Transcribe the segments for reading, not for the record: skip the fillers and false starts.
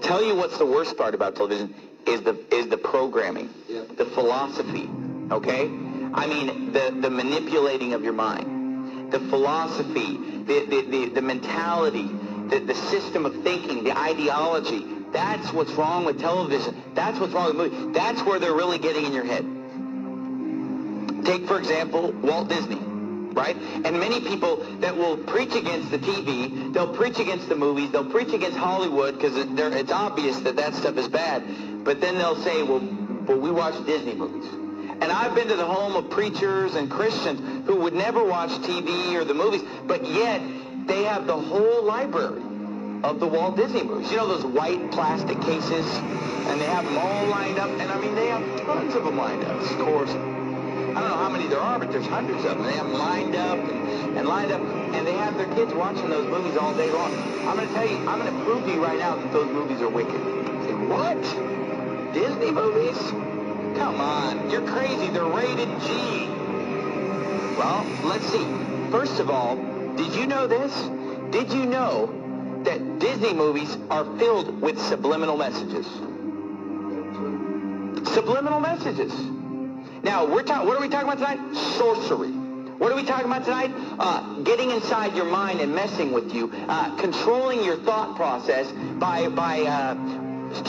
tell you what's the worst part about television is the programming, the philosophy, okay? I mean, the manipulating of your mind, the philosophy, the mentality, the system of thinking, the ideology. That's what's wrong with television. That's what's wrong with movies. That's where they're really getting in your head. Take, for example, Walt Disney, right? And many people that will preach against the TV, they'll preach against the movies, they'll preach against Hollywood because it's obvious that stuff is bad. But then they'll say, well, we watch Disney movies. And I've been to the home of preachers and Christians who would never watch TV or the movies, but yet they have the whole library of the Walt Disney movies. You know those white plastic cases? And they have them all lined up. And I mean, they have tons of them lined up. Of course, I don't know how many there are, but there's hundreds of them. They have them lined up and lined up. And they have their kids watching those movies all day long. I'm going to tell you, I'm going to prove to you right now that those movies are wicked. You say, what? Disney movies? Come on. You're crazy. They're rated G. Well, let's see. First of all, did you know this? Did you know that Disney movies are filled with subliminal messages? Subliminal messages. Now, what are we talking about tonight? Sorcery. What are we talking about tonight? Getting inside your mind and messing with you, controlling your thought process by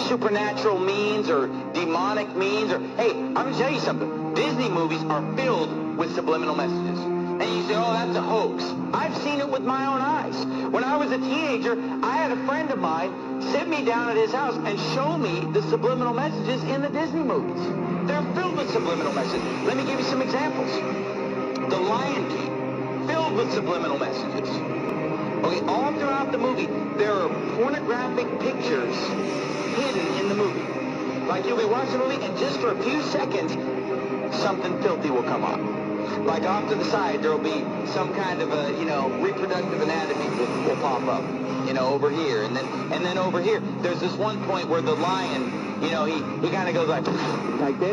supernatural means or demonic means. Or hey, I'm going to tell you something. Disney movies are filled with subliminal messages. And you say, oh, that's a hoax. I've seen it with my own eyes. When I was a teenager, I had a friend of mine sit me down at his house and show me the subliminal messages in the Disney movies. They're filled with subliminal messages. Let me give you some examples. The Lion King, filled with subliminal messages. Okay, all throughout the movie, there are pornographic pictures hidden in the movie. Like you'll be watching the movie, and just for a few seconds, something filthy will come on. Like off to the side, there'll be some kind of a, reproductive anatomy will pop up, over here. And then over here, there's this one point where the lion, he kind of goes like this,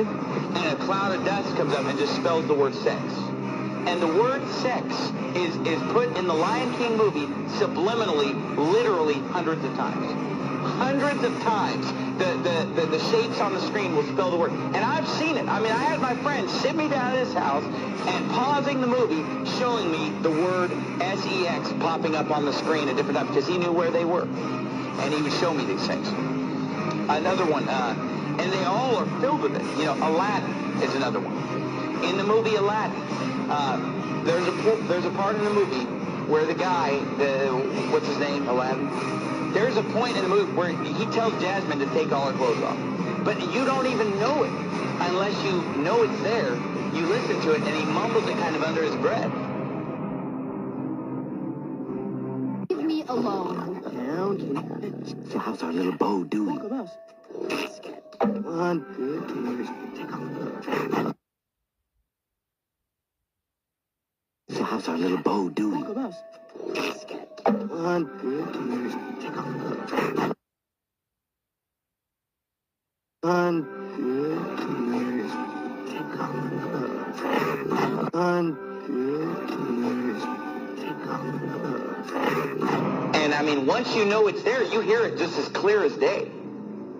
and a cloud of dust comes up and just spells the word sex. And the word sex is put in the Lion King movie subliminally, literally hundreds of times. Hundreds of times, the shapes on the screen will spell the word. And I've seen it. I mean, I had my friend sit me down at his house and pausing the movie, showing me the word S-E-X popping up on the screen at different times because he knew where they were. And he would show me these things. Another one, and they all are filled with it. Aladdin is another one. In the movie Aladdin, there's a part in the movie where the guy, what's his name, Aladdin? There's a point in the movie where he tells Jasmine to take all her clothes off. But you don't even know it unless you know it's there. You listen to it, and he mumbles it kind of under his breath. Leave me alone. So how's our little bow doing? One, good. Take off. So how's our little bow doing? One, good. Take off. One, good. Take off. One, good. Take off. And I mean, once you know it's there, you hear it just as clear as day.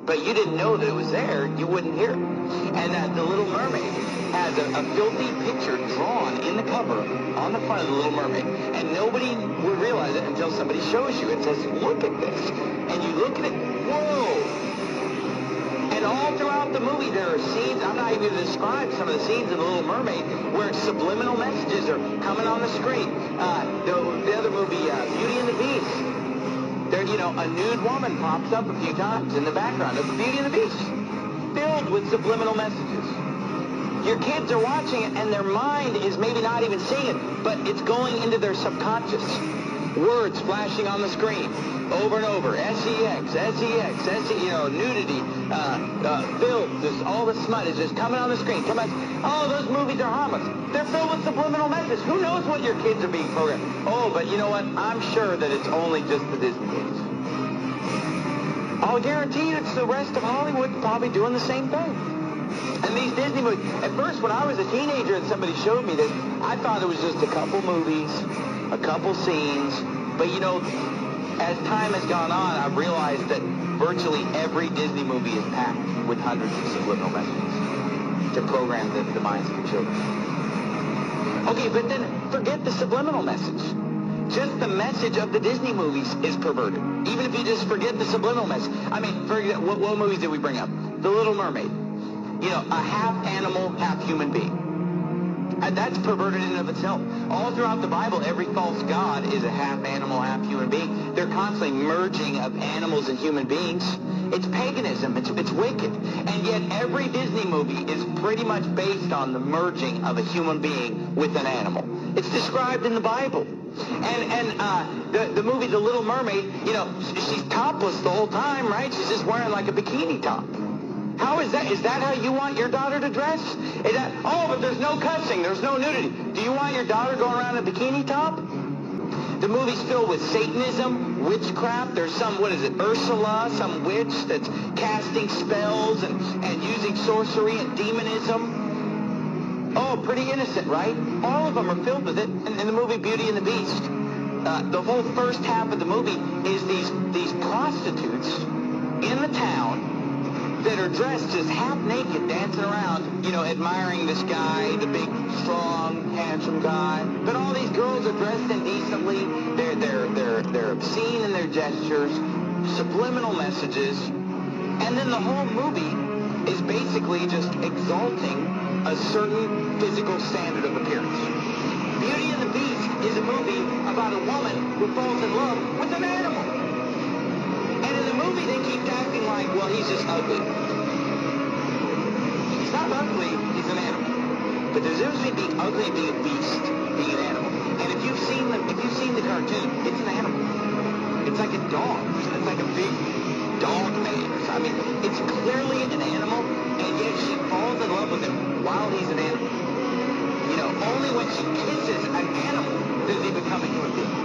But you didn't know that it was there, you wouldn't hear it. And The Little Mermaid has a filthy picture drawn in the cover on the front of The Little Mermaid. And nobody would realize it until somebody shows you. It says, look at this. And you look at it, whoa. And all throughout the movie, there are scenes, I'm not even going to describe some of the scenes in The Little Mermaid, where subliminal messages are coming on the screen. The other movie, Beauty and the Beast. There, a nude woman pops up a few times in the background of Beauty and the Beast, filled with subliminal messages. Your kids are watching it, and their mind is maybe not even seeing it, but it's going into their subconscious. Words flashing on the screen over and over. S-E-X, S-E-X, nudity, filth, just all the smut is just coming on the screen. Oh, those movies are harmless. They're filled with subliminal messages. Who knows what your kids are being programmed? Oh, but you know what? I'm sure that it's only just the Disney movies. I'll guarantee you it's the rest of Hollywood probably doing the same thing. And these Disney movies, at first when I was a teenager and somebody showed me this, I thought it was just a couple movies, a couple scenes, but as time has gone on, I've realized that virtually every Disney movie is packed with hundreds of subliminal messages to program the minds of your children. Okay, but then forget the subliminal message. Just the message of the Disney movies is perverted. Even if you just forget the subliminal message. I mean, for example, what movies did we bring up? The Little Mermaid. You know, a half animal, half human being. And that's perverted in and of itself. All throughout the Bible, every false god is a half animal, half human being. They're constantly merging of animals and human beings. It's paganism. It's wicked. And yet every Disney movie is pretty much based on the merging of a human being with an animal. It's described in the Bible. And the movie The Little Mermaid, you know, she's topless the whole time, right? She's just wearing like a bikini top. How is that? Is that how you want your daughter to dress? Is that, oh, but there's no cussing, there's no nudity. Do you want your daughter going around in a bikini top? The movie's filled with Satanism, witchcraft. There's some, what is it, Ursula, some witch that's casting spells and using sorcery and demonism. Oh, pretty innocent, right? All of them are filled with it in the movie Beauty and the Beast. The whole first half of the movie is these prostitutes in the town that are dressed just half naked, dancing around, you know, admiring this guy, the big, strong, handsome guy. But all these girls are dressed indecently. They're obscene in their gestures, subliminal messages, and then the whole movie is basically just exalting a certain physical standard of appearance. Beauty and the Beast is a movie about a woman who falls in love with an animal. And in the movie, they keep acting like, well, he's just ugly. He's not ugly, he's an animal. But there's a difference between being ugly and being a beast, being an animal. And if you've seen the cartoon, it's an animal. It's like a dog. It's like a big dog man. I mean, it's clearly an animal, and yet she falls in love with him while he's an animal. You know, only when she kisses an animal does he become a human being.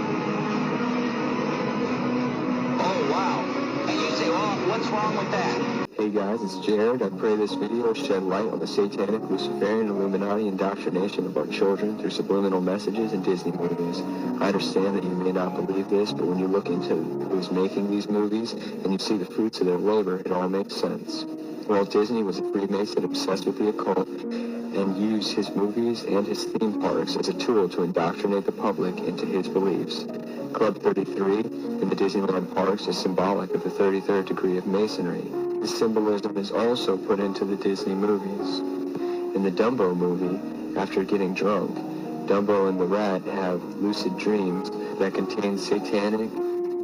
Oh, wow. And you say, well, what's wrong with that? Hey guys, it's Jared. I pray this video will shed light on the satanic, Luciferian, Illuminati indoctrination of our children through subliminal messages in Disney movies. I understand that you may not believe this, but when you look into who's making these movies and you see the fruits of their labor, it all makes sense. Walt Disney was a Freemason obsessed with the occult and used his movies and his theme parks as a tool to indoctrinate the public into his beliefs. Club 33 in the Disneyland parks is symbolic of the 33rd degree of Masonry. This symbolism is also put into the Disney movies. In the Dumbo movie, after getting drunk, Dumbo and the rat have lucid dreams that contain satanic,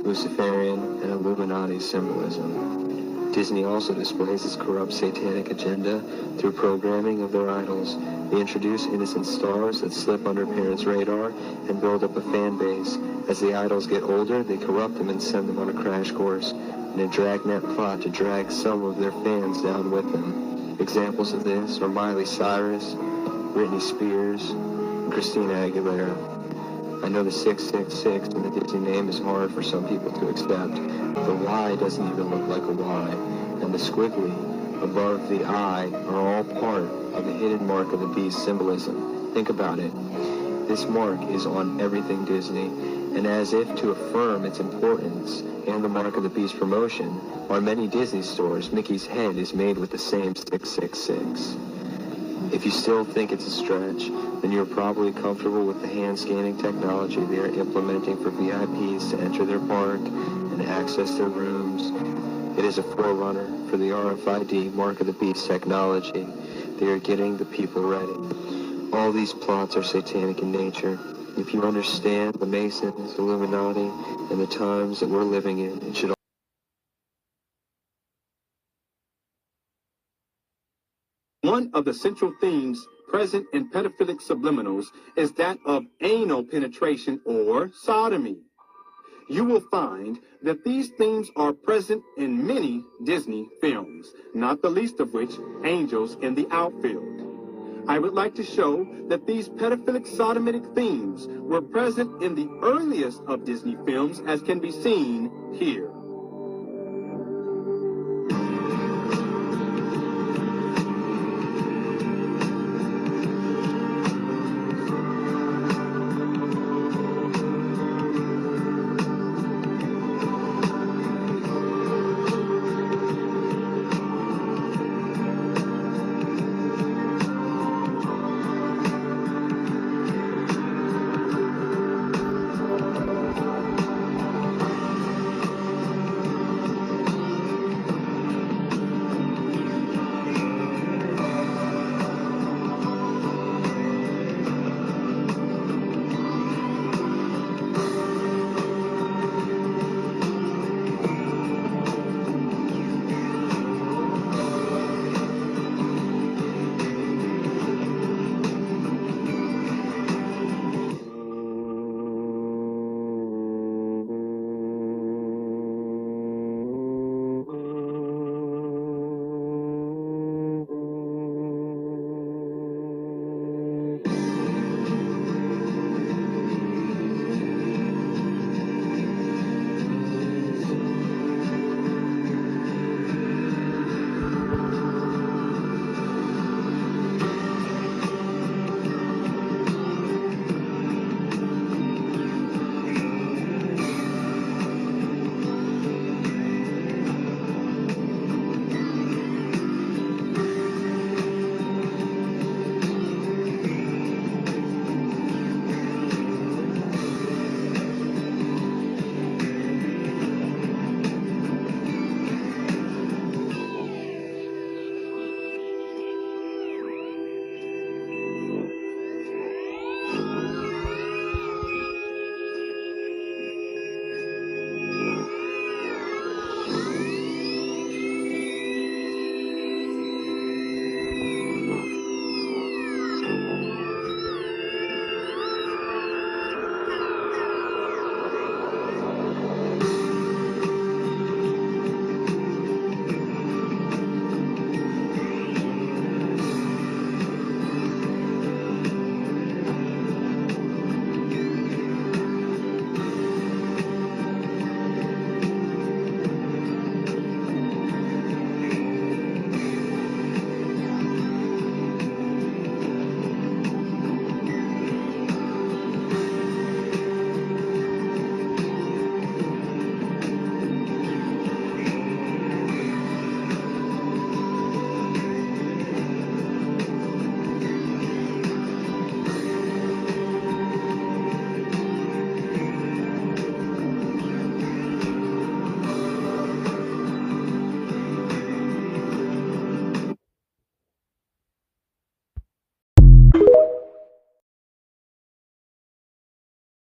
Luciferian, and Illuminati symbolism. Disney also displays its corrupt satanic agenda through programming of their idols. They introduce innocent stars that slip under parents' radar and build up a fan base. As the idols get older, they corrupt them and send them on a crash course in a dragnet plot to drag some of their fans down with them. Examples of this are Miley Cyrus, Britney Spears, and Christina Aguilera. I know the 666 in the Disney name is hard for some people to accept. The Y doesn't even look like a Y, and the squiggly above the I are all part of the hidden mark of the beast symbolism. Think about it. This mark is on everything Disney, and as if to affirm its importance and the mark of the beast promotion, on many Disney stores, Mickey's head is made with the same 666. If you still think it's a stretch, then you're probably comfortable with the hand-scanning technology they are implementing for VIPs to enter their park and access their rooms. It is a forerunner for the RFID, Mark of the Beast technology. They are getting the people ready. All these plots are satanic in nature. If you understand the Masons, Illuminati, and the times that we're living in, it should One of the central themes present in pedophilic subliminals is that of anal penetration or sodomy. You will find that these themes are present in many Disney films, not the least of which, Angels in the Outfield. I would like to show that these pedophilic sodomitic themes were present in the earliest of Disney films, as can be seen here.